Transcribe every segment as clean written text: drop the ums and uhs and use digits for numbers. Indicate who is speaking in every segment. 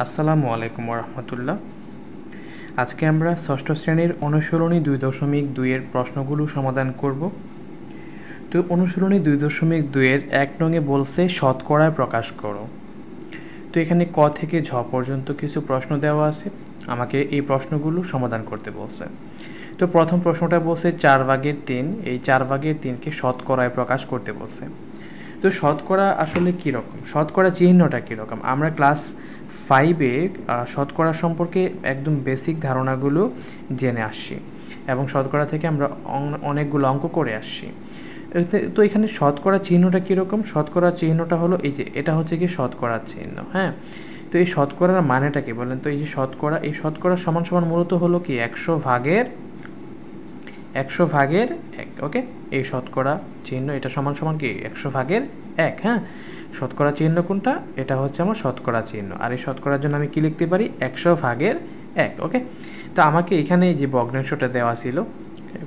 Speaker 1: আসসালামু আলাইকুম রহমতুল্লাহ। আজকে আমরা ষষ্ঠ শ্রেণীর অনুশীলনী 2.2 এর প্রশ্নগুলো সমাধান করব। তো অনুশীলনী 2.2 এর 1 নংয়ে বলছে শতকরায় প্রকাশ করো। তো এখানে ক থেকে ঝ পর্যন্ত কিছু প্রশ্ন দেওয়া আছে, আমাকে এই প্রশ্নগুলো সমাধান করতে বলছে। তো প্রথম প্রশ্নটা বলছে 4/3, এই 4/3কে শতকরায় প্রকাশ করতে বলছে। তো শতকরা আসলে কীরকম, শতকরা চিহ্নটা কীরকম, আমরা ক্লাস 5-এ শতকরা সম্পর্কে একদম বেসিক ধারণাগুলো জেনে আসছি এবং শতকরা থেকে আমরা অনেকগুলো অঙ্ক করে আসছি। তো এখানে শতকরা চিহ্নটা কীরকম, শতকরা চিহ্নটা হলো এই যে এটা হচ্ছে কি শতকরা চিহ্ন। হ্যাঁ, তো এই শতকরার মানেটা কি বলেন তো? এই যে শতকরা, এই শতকরা সমান সমান মূলত হলো কি 100/1। ওকে, এই শতকরা চিহ্ন এটা সমান সমান কি 100/1। হ্যাঁ, শতকরা চিহ্ন কোনটা? এটা হচ্ছে আমার শতকরা চিহ্ন। আর এই শতকরার জন্য আমি কি লিখতে পারি? 100/1। ওকে, তো আমাকে এখানে যে ভগ্নাংশটা দেওয়া ছিল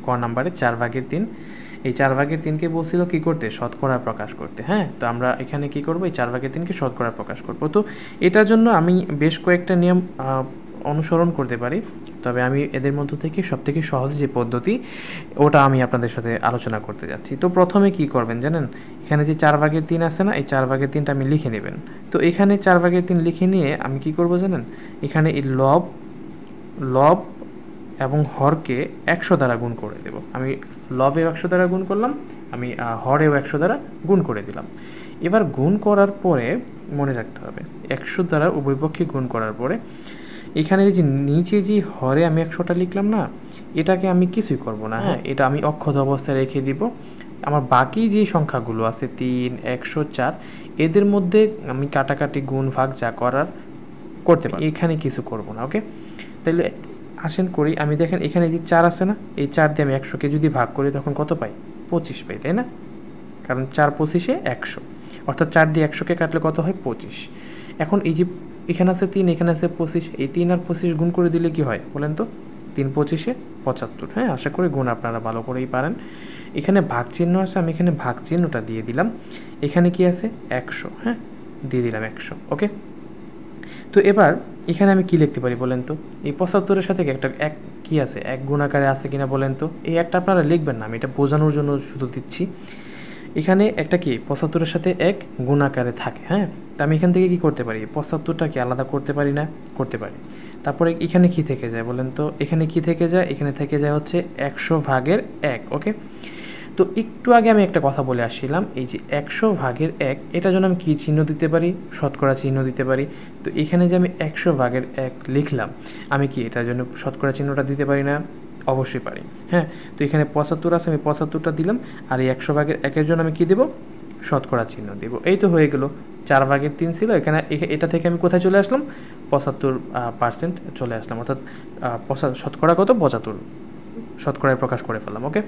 Speaker 1: ক নাম্বারে 4/3, এই 4/3কে বলছিল কি করতে? শতকরা প্রকাশ করতে। হ্যাঁ, তো আমরা এখানে কি করব? এই 4/3কে শতকরা প্রকাশ করব। তো এটার জন্য আমি বেশ কয়েকটা নিয়ম অনুসরণ করতে পারি, তবে আমি এদের মধ্য থেকে সবথেকে সহজ যে পদ্ধতি ওটা আমি আপনাদের সাথে আলোচনা করতে যাচ্ছি। তো প্রথমে কি করবেন জানেন? এখানে যে 4/3 আছে না, এই 4/3টা আমি লিখে নেবেন। তো এখানে 4/3 লিখে নিয়ে আমি কি করব জানেন? এখানে এই লব এবং হরকে 100 দ্বারা গুণ করে দেব। আমি লবেও 100 দ্বারা গুণ করলাম, আমি হরেও 100 দ্বারা গুণ করে দিলাম। এবার গুণ করার পরে মনে রাখতে হবে 100 দ্বারা উভয় পক্ষে গুণ করার পরে এখানে যে নিচে যে হরে আমি 100টা লিখলাম না, এটাকে আমি কিছুই করব না। হ্যাঁ, এটা আমি অক্ষত অবস্থায় রেখে দিব। আমার বাকি যে সংখ্যাগুলো আছে 3, 104, এদের মধ্যে আমি কাটাকাটি গুণ ভাগ যা করার করতে পারি, এখানে কিছু করব না। ওকে, তাহলে আসেন করি। আমি দেখেন এখানে যে 4 আছে না, এই 4 দিয়ে আমি 100কে যদি ভাগ করি তখন কত পাই? 25 পাই, তাই না? কারণ 4×25 100, অর্থাৎ 4 দিয়ে 100কে কাটলে কত হয়? 25। এখন এই যে এখানে আছে 3, এখানে আছে 25, এই 3 আর 25 গুণ করে দিলে কি হয় বলেন তো? 3×25 75। হ্যাঁ, আশা করি গুণ আপনারা ভালো করেই পারেন। এখানে ভাগ চিহ্ন আছে, আমি এখানে ভাগ চিহ্নটা দিয়ে দিলাম। এখানে কি আছে? 100। হ্যাঁ, দিয়ে দিলাম 100। ওকে, তো এবার এখানে আমি কি লিখতে পারি বলেন তো? এই 75-এর সাথে একটা এক কি আছে? 1 গুণ আকারে আছে কিনা বলেন তো? এই একটা আপনারা লিখবেন না, আমি এটা বোঝানোর জন্য শুধু দিচ্ছি। এখানে একটা কি 75-এর সাথে 1 গুণ আকারে থাকে। হ্যাঁ, তো আমি এখান থেকে কি করতে পারি? 75টাকে আলাদা করতে পারি না? করতে পারি। তারপরে এখানে কি থেকে যায় বলেন তো? এখানে কি থেকে যায়? এখানে থেকে যায় হচ্ছে 100/1। ওকে, তো একটু আগে আমি একটা কথা বলে আসছিলাম, এই যে 100/1, এটার জন্য আমি কী চিহ্ন দিতে পারি? শতকরা চিহ্ন দিতে পারি। তো এখানে যে আমি 100/1 লিখলাম, আমি কি এটার জন্য শতকরা চিহ্নটা দিতে পারি না? অবশ্যই পারি। হ্যাঁ, তো এখানে 75 আছে, আমি 75টা দিলাম, আর এই 100/1-এর জন্য আমি কি দেব? শতকরা চিহ্ন দেব। এই তো হয়ে গেল। 4/3 ছিল, এখানে এটা থেকে আমি কোথায় চলে আসলাম? 75% চলে আসলাম, অর্থাৎ শতকরা কত? 75 শতকরায় প্রকাশ করে ফেললাম। ওকে,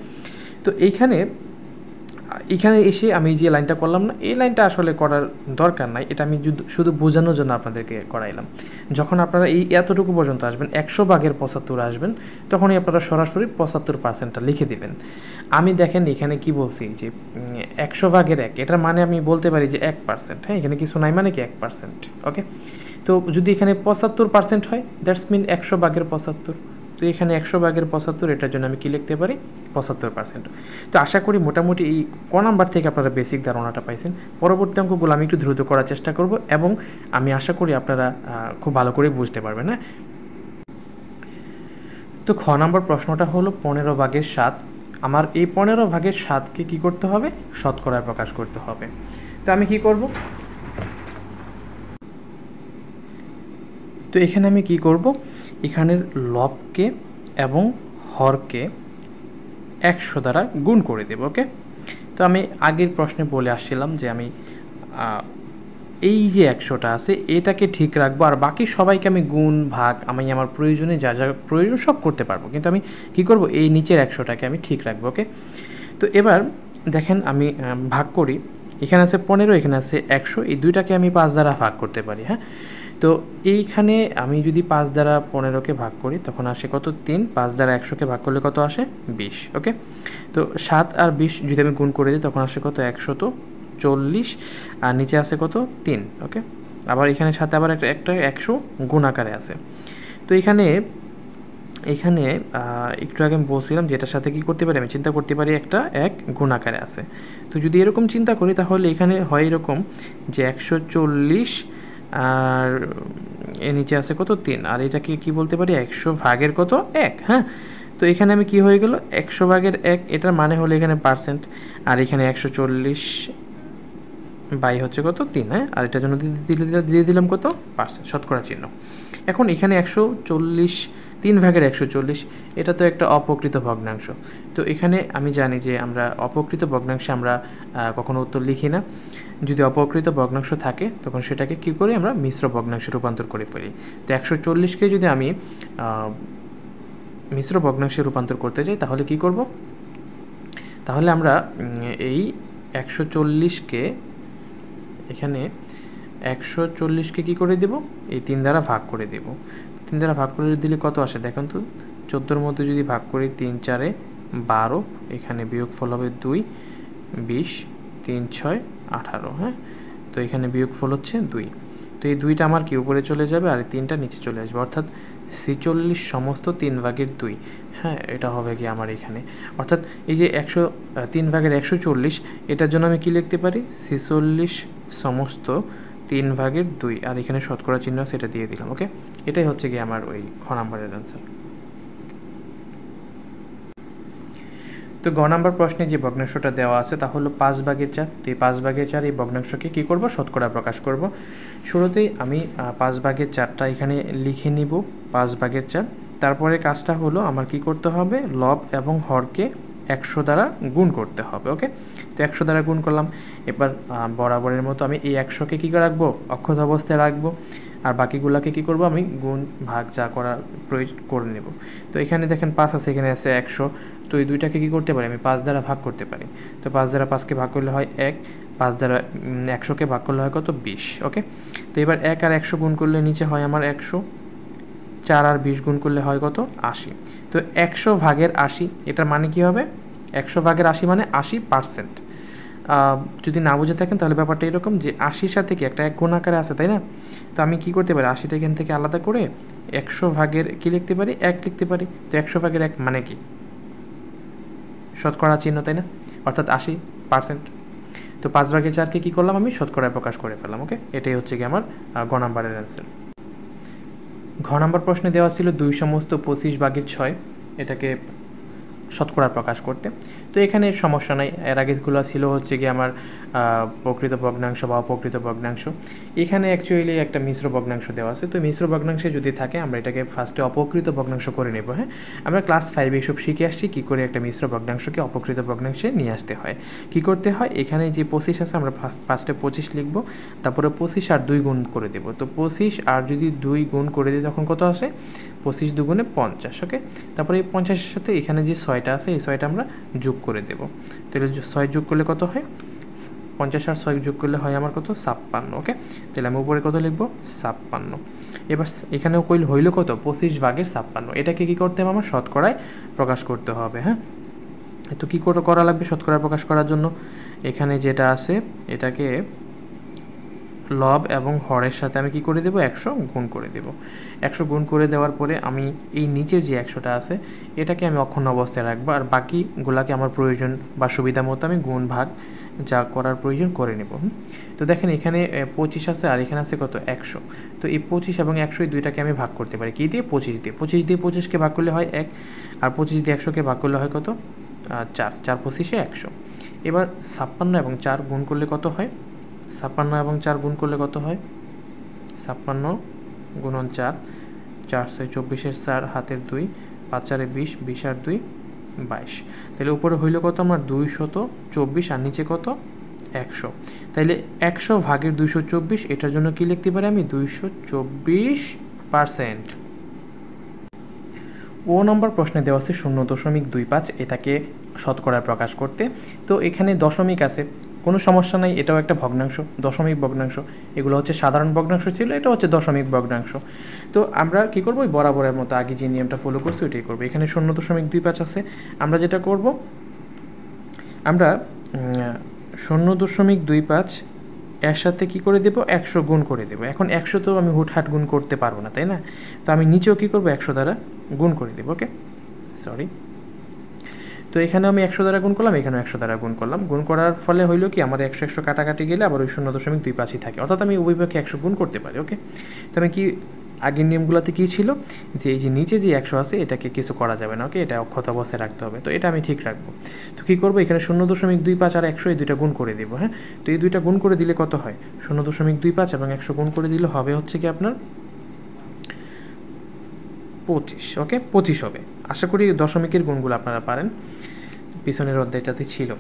Speaker 1: তো এখানে এসে আমি যে লাইনটা করলাম না, এই লাইনটা আসলে করার দরকার নাই, এটা আমি শুধু বোঝানোর জন্য আপনাদেরকে করাইলাম। যখন আপনারা এই এতটুকু পর্যন্ত আসবেন, 100/75 আসবেন, তখনই আপনারা সরাসরি 75%টা লিখে দিবেন। আমি দেখেন এখানে কি বলছি যে 100/1, এটার মানে আমি বলতে পারি যে 1%। হ্যাঁ, এখানে কিছু নাই মানে কি 1%। ওকে, তো যদি এখানে 75% হয়, দ্যাটস মিন 100/75। তো এখানে 100/75, এটার জন্য আমি কি লিখতে পারি? 75%। তো আশা করি মোটামুটি এই ক নাম্বার থেকে আপনারা বেসিক ধারণাটা পাইছেন। পরবর্তী অঙ্কগুলো আমি একটু দ্রুত করার চেষ্টা করব এবং আমি আশা করি আপনারা খুব ভালো করে বুঝতে পারবেন। হ্যাঁ, তো খ নাম্বার প্রশ্নটা হলো 15/7। আমার এই 15/7কে কী করতে হবে? শতকরায় প্রকাশ করতে হবে। তো আমি কি করব? তো এখানে আমি কি করব? এখানের লবকে এবং হরকে 100 দ্বারা গুণ করে দেব। ওকে, তো আমি আগের প্রশ্নে বলে আসছিলাম যে আমি এই যে 100টা আছে এটাকে ঠিক রাখবো, আর বাকি সবাইকে আমি গুণ ভাগ আমি আমার প্রয়োজনে যা যা প্রয়োজন সব করতে পারবো, কিন্তু আমি কি করব? এই নিচের 100টাকে আমি ঠিক রাখবো। ওকে, তো এবার দেখেন আমি ভাগ করি। এখানে আছে 15, এখানে আছে 100, এই দুইটাকে আমি 5 দ্বারা ভাগ করতে পারি। হ্যাঁ, তো এইখানে আমি যদি 5 দ্বারা 15কে ভাগ করি তখন আসে কত? 3। 5 দ্বারা 100কে ভাগ করলে কত আসে? 20। ওকে, তো 7 আর 20 যদি আমি গুণ করে দিই তখন আসে কত? 140, আর নিচে আসে কত? 3। ওকে, আবার এখানে সাথে আবার একটা 100 গুণ আকারে আছে। তো এখানে একটু আগে আমি বলছিলাম যে এটার সাথে কী করতে পারি, আমি চিন্তা করতে পারি একটা 1 গুণ আকারে আছে। তো যদি এরকম চিন্তা করি তাহলে এখানে হয় এরকম যে 140 আর এর নিচে আছে কত 3, আর এটাকে কি বলতে পারি 100 ভাগের কত 1। হ্যাঁ, তো এখানে আমি কি হয়ে গেল 100 ভাগের 1, এটার মানে হলো এখানে পার্সেন্ট, আর এখানে 140 বাই হচ্ছে কত 3। হ্যাঁ, আর এটার জন্য দিয়ে দিলাম কত পার্সেন্ট, শতকরা চিহ্ন। এখন এখানে 140 3 ভাগের 140, এটা তো একটা অপ্রকৃত ভগ্নাংশ। তো এখানে আমি জানি যে আমরা অপ্রকৃত ভগ্নাংশে আমরা কখনো উত্তর লিখি না। যদি অপ্রকৃত ভগ্নাংশ থাকে তখন সেটাকে কি করি, আমরা মিশ্র ভগ্নাংশে রূপান্তর করে ফেলি। তো 140কে যদি আমি মিশ্র ভগ্নাংশে রূপান্তর করতে চাই তাহলে কি করব, তাহলে আমরা এই 140কে এখানে 140কে কী করে দেব, এই 3 দ্বারা ভাগ করে দেব। 3 দ্বারা ভাগ করে দিলে কত আসে দেখুন তো, 14-র মধ্যে যদি ভাগ করি 3 4 12, এখানে বিয়োগফল হবে 2 20, 3 6 18। হ্যাঁ, তো এখানে বিয়োগফল হচ্ছে 2। তো এই 2টা আমার কি উপরে চলে যাবে আর 3টা নিচে চলে আসবে, অর্থাৎ 46 সমস্ত 3 ভাগের 2। হ্যাঁ, এটা হবে কি আমার এখানে, অর্থাৎ এই যে 3 ভাগের 140, এটার জন্য আমি কি লিখতে পারি 46 সমস্ত 3 ভাগের 2, আর এখানে শতকরা চিহ্ন আছে এটা দিয়ে দিলাম। ওকে, এটাই হচ্ছে কি আমার ওই খ নাম্বারের অ্যান্সার। তো গ নাম্বার প্রশ্নে যে ভগ্নাংশটা দেওয়া আছে তা হলো 5 ভাগের 4। তো এই 5 ভাগের 4 এই ভগ্নাংশকে কী করব, শতকরা প্রকাশ করব। শুরুতেই আমি 5 ভাগের 4টা এখানে লিখে নিব 5 ভাগের 4। তারপরে কাজটা হলো আমার কি করতে হবে, লব এবং হরকে 100 দ্বারা গুণ করতে হবে। ওকে, তো 100 দ্বারা গুণ করলাম। এবার বরাবরের মতো আমি এই 100কে কী রাখবো, অক্ষত অবস্থায় রাখবো, আর বাকিগুলোকে কী করব, আমি গুণ ভাগ যা করার প্রয়োজন করে নেব। তো এখানে দেখেন 5 আছে, এখানে আছে 100। তো এই দুইটাকে কী করতে পারি, আমি 5 দ্বারা ভাগ করতে পারি। তো 5 দ্বারা 5কে ভাগ করলে হয় 1, 5 দ্বারা 100কে ভাগ করলে হয় কত 20। ওকে, তো এবার 1 আর 100 গুণ করলে নিচে হয় আমার 100, 4 আর 20 গুণ করলে হয় কত 80। তো 100 ভাগের 80, এটার মানে কি হবে, 100 ভাগের 80 মানে 80%। যদি না বুঝে থাকেন তাহলে ব্যাপারটা এরকম যে 80-র সাথে কি একটা 1 গুণ আকারে আছে, তাই না? তো আমি কি করতে পারি, 80টা এখান থেকে আলাদা করে 100 ভাগের কি লিখতে পারি 1 লিখতে পারি। তো 100 ভাগের 1 মানে কি শতকরা চিহ্ন, তাই না? অর্থাৎ 80%। তো 5 ভাগের 4কে কী করলাম, আমি শতকরায় প্রকাশ করে ফেললাম। ওকে, এটাই হচ্ছে কি আমার গ নাম্বারের অ্যান্সার। ঘ নাম্বার প্রশ্নে দেওয়া ছিল 2 সমস্ত 25 ভাগের 6, এটাকে শতকরা প্রকাশ করতে। তো এখানে সমস্যা নাই, এর আগেগুলো ছিল হচ্ছে কি আমার প্রকৃত ভগ্নাংশ বা অপ্রকৃত ভগ্নাংশ। এখানে অ্যাকচুয়ালি একটা মিশ্র ভগ্নাংশ দেওয়া আছে। তো মিশ্র ভগ্নাংশে যদি থাকে আমরা এটাকে ফার্স্টে অপকৃত ভগ্নাংশ করে নেব। হ্যাঁ, আমরা ক্লাস 5 এসব শিখে আসছি কী করে একটা মিশ্র ভগ্নাংশকে অপকৃত ভগ্নাংশে নিয়ে আসতে হয়। কী করতে হয়, এখানে যে 25 আছে আমরা ফার্স্টে 25 লিখব, তারপরে 25 আর 2 গুণ করে দেব। তো 25 আর যদি 2 গুণ করে দিই তখন কত আসে, 25 দুগুণে 50। ওকে, তারপরে এই 50-এর সাথে এখানে যে 6টা আছে এই 6টা আমরা যোগ করে দেব। তাহলে 6 যোগ করলে কত হয়, 50 আর 6 যোগ করলে হয় আমার কত 56। ওকে, তাহলে আমি উপরে কত লিখব 56। এবার এখানেও হইল কত 25 ভাগের 56, এটাকে কী করতে হবে, আমার শতকরায় প্রকাশ করতে হবে। হ্যাঁ, তো কী করা লাগবে শতকরা প্রকাশ করার জন্য, এখানে যেটা আছে এটাকে লব এবং হরের সাথে আমি কি করে দেব 100 গুণ করে দেব। 100 গুণ করে দেওয়ার পরে আমি এই নিচের যে 100টা আছে এটাকে আমি অক্ষুণ্ণ অবস্থায় রাখবো, আর বাকিগুলাকে আমার প্রয়োজন বা সুবিধা মতো আমি গুণ ভাগ যা করার প্রয়োজন করে নেব। তো দেখেন এখানে 25 আছে আর এখানে আছে কত 100। তো এই 25 এবং 100 এই দুইটাকে আমি ভাগ করতে পারি কী দিয়ে, 25 দিয়ে। 25 দিয়ে 25কে ভাগ করলে হয় 1, আর 25 দিয়ে 100কে ভাগ করলে হয় কত 4, 4 25-এ 100। এবার 56 এবং 4 গুণ করলে কত হয়, 56 এবং 4 গুণ করলে কত হয়, 56 গুণন 4, 4 6 24-এর 4 হাতের 2, 5 4 20, 20 আর 2 22। তাহলে উপরে হইল কত আমার 224 আর নিচে কত 100। তাইলে 100 ভাগের 224, এটার জন্য কি লিখতে পারি আমি 224%। ও নম্বর প্রশ্নে দেওয়া আছে 0.25, এটাকে শতকরায় প্রকাশ করতে। তো এখানে দশমিক আছে, কোনো সমস্যা নাই, এটাও একটা ভগ্নাংশ, দশমিক ভগ্নাংশ। এগুলো হচ্ছে সাধারণ ভগ্নাংশ ছিল, এটা হচ্ছে দশমিক ভগ্নাংশ। তো আমরা কি করব, ওই বরাবরের মতো আগে যে নিয়মটা ফলো করছি ওইটাই করবো। এখানে 0.25 আছে, আমরা যেটা করব, আমরা 0.25 এর সাথে কী করে দেবো 100 গুণ করে দেবো। এখন 100 তো আমি হুটহাট গুণ করতে পারবো না, তাই না? তো আমি নিচেও কী করবো 100 দ্বারা গুণ করে দেবো। ওকে, সরি। তো এখানে আমি 100 দ্বারা গুণ করলাম, এখানেও 100 দ্বারা গুণ করলাম। গুণ করার ফলে হইলো কি আমার 100 কাটাকাটি গেলে আবার ওই 0.25 থাকে, অর্থাৎ আমি উভয় পক্ষে 100 গুণ করতে পারি। ওকে, তো আমি কি আগের নিয়মগুলোতে কী ছিল যে এই যে নিচে যে 100 আছে এটাকে কিছু করা যাবে না। ওকে, এটা অক্ষত অবস্থায় রাখতে হবে, তো এটা আমি ঠিক রাখবো। তো কী করবো এখানে 0.25 আর 100 এই দুইটা গুণ করে দেবো। হ্যাঁ, তো এই দুইটা গুণ করে দিলে কত হয় 0.25 এবং 100 গুণ করে দিলে হবে হচ্ছে কি আপনার 25। ওকে, 25 হবে। আশা করি দশমিকের গুণগুলো আপনারা পারেন, পিছনের অধ্যায়টাতে ছিল।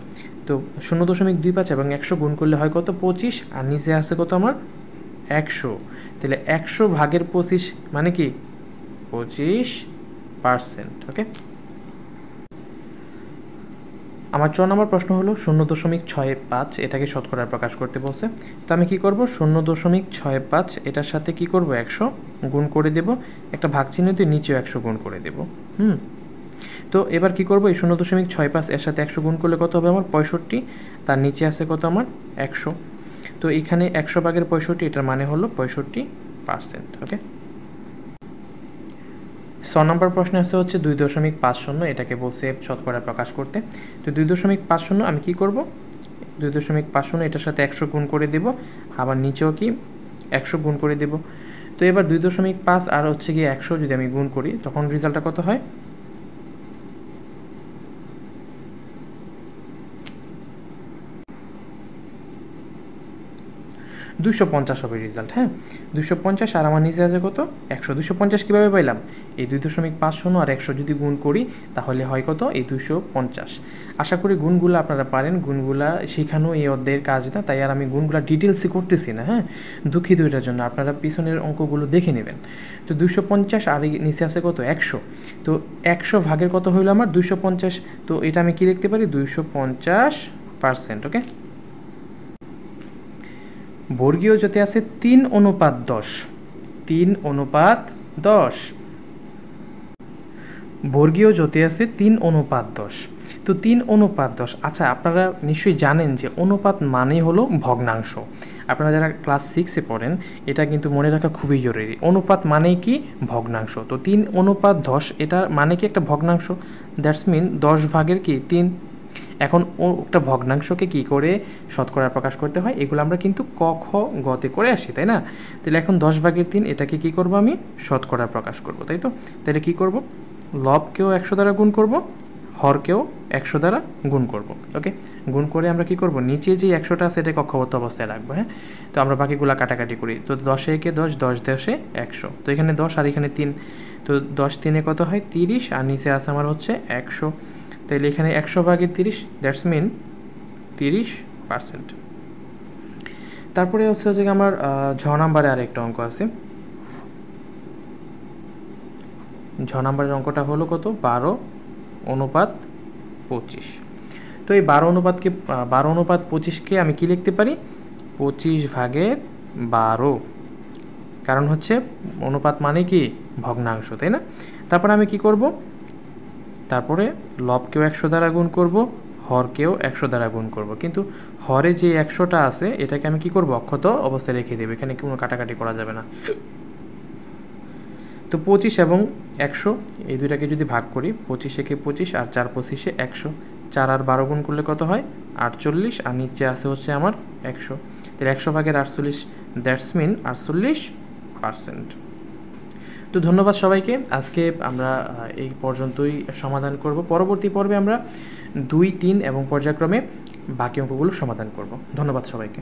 Speaker 1: তো 0.25 এবং 100 গুণ করলে হয় কত 25, আর নিচে আছে কত আমার 100। তাহলে 100 ভাগের 25 মানে কি 25%। ওকে, আমার 4 নম্বর প্রশ্ন হলো 0.65 এটাকে শতকরায় প্রকাশ করতে বলছে। তো আমি কি করব 0.65 এটার সাথে কি করব 100 গুণ করে দেব, একটা ভাগ চিহ্ন দিয়ে নিচেও 100 গুণ করে দেব। তো এবার কি করব এই 0.65 এর সাথে 100 গুণ করলে কত হবে আমার 65, তার নিচে আছে কত আমার 100। তো এখানে 100 ভাগের 65 এটার মানে হলো 65%। ওকে, 6 নম্বর প্রশ্নে আছে হচ্ছে 2.50, এটাকে বলছে শতকরা প্রকাশ করতে। তো 2.50 আমি কি করব 2.50 এটার সাথে 100 গুণ করে দেব, আবার নিচেও কি 100 গুণ করে দেব। তো এবার 2.5 আর হচ্ছে গিয়ে 100 যদি আমি গুণ করি তখন রেজাল্টটা কত হয় 250 হবে রেজাল্ট। হ্যাঁ, 250 আর আমার নিচে আছে কত 100। 250 কীভাবে পাইলাম এই 2.50 আর 100 যদি গুণ করি তাহলে হয় কত এই 250। আশা করি গুণগুলো আপনারা পারেন, গুণগুলা শেখানো এই অধ্যায়ের কাজ না, তাই আর আমি গুণগুলা ডিটেলসে করতেছি না। হ্যাঁ, দুঃখিত এটার জন্য, আপনারা পিছনের অঙ্কগুলো দেখে নেবেন। তো 250 আর নিচে আছে কত 100। তো 100 ভাগের কত হইলো আমার 250। তো এটা আমি কি লিখতে পারি 250%। ওকে, বর্গীয় যাতে আছে 3:10, 3:10। বর্গীয় যতে আছে 3:10। তো 3:10, আচ্ছা আপনারা নিশ্চয়ই জানেন যে অনুপাত মানেই হলো ভগ্নাংশ। আপনারা যারা ক্লাস 6-এ পড়েন এটা কিন্তু মনে রাখা খুবই জরুরি। অনুপাত মানেই কি ভগ্নাংশ। তো 3:10 এটা মানে কি একটা ভগ্নাংশ, দ্যাটস মিন 10 ভাগের কি 3। এখন একটা ভগ্নাংশকে কি করে শতকরা প্রকাশ করতে হয় এগুলো আমরা কিন্তু ক খ গতে করে আসি, তাই না? তাহলে এখন 10 ভাগের 3 এটাকে কি করব আমি শতকরা প্রকাশ করব, তাই তো? তাহলে কি করব লবকেও 100 দ্বারা গুণ করব, হরকেও 100 দ্বারা গুণ করব। ওকে, গুণ করে আমরা কি করব নিচে যে 100টা আছে এটাকে কক্ষবদ্ধ অবস্থায় রাখবো। হ্যাঁ, তো আমরা বাকিগুলো কাটাকাটি করি। তো 10 একে 10, 10 10-এ 100। তো এখানে 10 আর এখানে 3, তো 10 3-এ কত হয় 30, আর নিচে আছে আমার হচ্ছে 100। তাহলে এখানে 100 ভাগের 30, দ্যাটস মিন 30%। তারপরে হচ্ছে যে আমার 6 নম্বরে আরেকটা অঙ্ক আছে। 6 নম্বরের অঙ্কটা হলো কত 12:25। তো এই 12:25কে আমি কি লিখতে পারি 25 ভাগের 12, কারণ হচ্ছে অনুপাত মানে কি ভগ্নাংশ, তাই না? তারপরে আমি কি করব তারপরে লবকেও 100 দ্বারা গুণ করব, হরকেও 100 দ্বারা গুণ করব। কিন্তু হরে যে 100টা আছে এটাকে আমি কি করব অক্ষত অবস্থায় রেখে দেব, এখানে কোনো কাটাকাটি করা যাবে না। তো 25 এবং 100 এই দুইটাকে যদি ভাগ করি 25 একে 25 আর 4 25-এ 100, 4 আর 12 গুণ করলে কত হয় 48, আর নিচে আছে হচ্ছে আমার 100। তাহলে 100 ভাগের 48, দ্যাটস মিন 48%। তো ধন্যবাদ সবাইকে। আজকে আমরা এই পর্যন্তই সমাধান করব। পরবর্তী পর্বে আমরা 2, 3 এবং পর্যায়ক্রমে বাকি অঙ্কগুলো সমাধান করব। ধন্যবাদ সবাইকে।